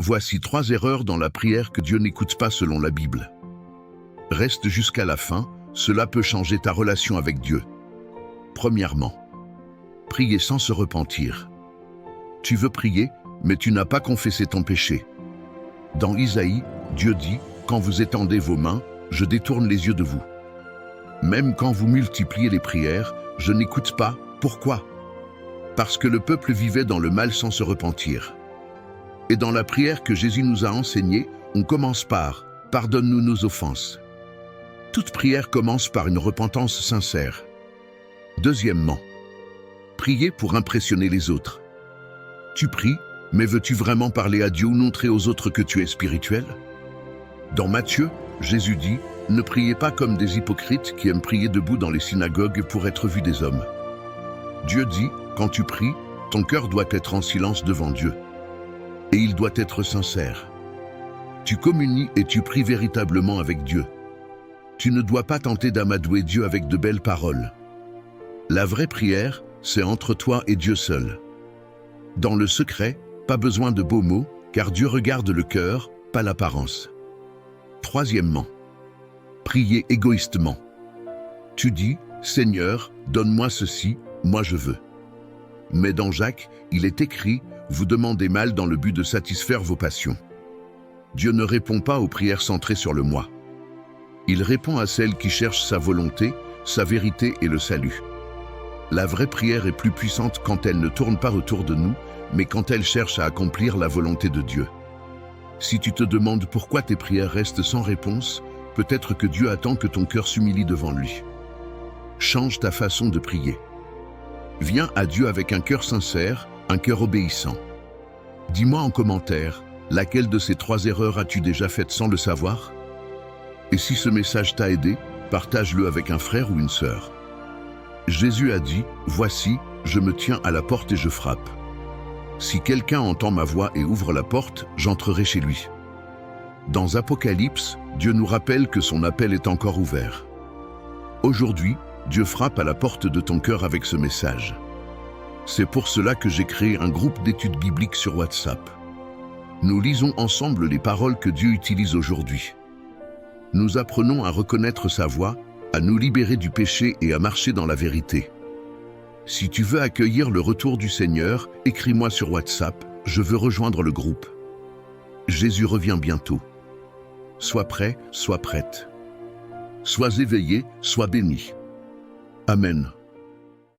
Voici 3 erreurs dans la prière que Dieu n'écoute pas selon la Bible. Reste jusqu'à la fin, cela peut changer ta relation avec Dieu. Premièrement, prier sans se repentir. Tu veux prier, mais tu n'as pas confessé ton péché. Dans Isaïe, Dieu dit, « Quand vous étendez vos mains, je détourne les yeux de vous. Même quand vous multipliez les prières, je n'écoute pas. Pourquoi ? Parce que le peuple vivait dans le mal sans se repentir. Et dans la prière que Jésus nous a enseignée, on commence par « Pardonne-nous nos offenses ». Toute prière commence par une repentance sincère. Deuxièmement, prier pour impressionner les autres. Tu pries, mais veux-tu vraiment parler à Dieu ou montrer aux autres que tu es spirituel ? Dans Matthieu, Jésus dit « Ne priez pas comme des hypocrites qui aiment prier debout dans les synagogues pour être vus des hommes. » Dieu dit « Quand tu pries, ton cœur doit être en silence devant Dieu. Et il doit être sincère. Tu communies et tu pries véritablement avec Dieu. Tu ne dois pas tenter d'amadouer Dieu avec de belles paroles. La vraie prière, c'est entre toi et Dieu seul. Dans le secret, pas besoin de beaux mots, car Dieu regarde le cœur, pas l'apparence. Troisièmement, prier égoïstement. Tu dis, « Seigneur, donne-moi ceci, moi je veux. » Mais dans Jacques, il est écrit, « Vous demandez mal dans le but de satisfaire vos passions. » Dieu ne répond pas aux prières centrées sur le moi. Il répond à celles qui cherchent sa volonté, sa vérité et le salut. La vraie prière est plus puissante quand elle ne tourne pas autour de nous, mais quand elle cherche à accomplir la volonté de Dieu. Si tu te demandes pourquoi tes prières restent sans réponse, peut-être que Dieu attend que ton cœur s'humilie devant lui. Change ta façon de prier. Viens à Dieu avec un cœur sincère, un cœur obéissant. Dis-moi en commentaire, laquelle de ces 3 erreurs as-tu déjà faites sans le savoir ? Et si ce message t'a aidé, partage-le avec un frère ou une sœur. Jésus a dit, « Voici, je me tiens à la porte et je frappe. Si quelqu'un entend ma voix et ouvre la porte, j'entrerai chez lui. » Dans Apocalypse, Dieu nous rappelle que son appel est encore ouvert. Aujourd'hui, Dieu frappe à la porte de ton cœur avec ce message. C'est pour cela que j'ai créé un groupe d'études bibliques sur WhatsApp. Nous lisons ensemble les paroles que Dieu utilise aujourd'hui. Nous apprenons à reconnaître sa voix, à nous libérer du péché et à marcher dans la vérité. Si tu veux accueillir le retour du Seigneur, écris-moi sur WhatsApp, je veux rejoindre le groupe. Jésus revient bientôt. Sois prêt, sois prête. Sois éveillé, sois béni. Amen.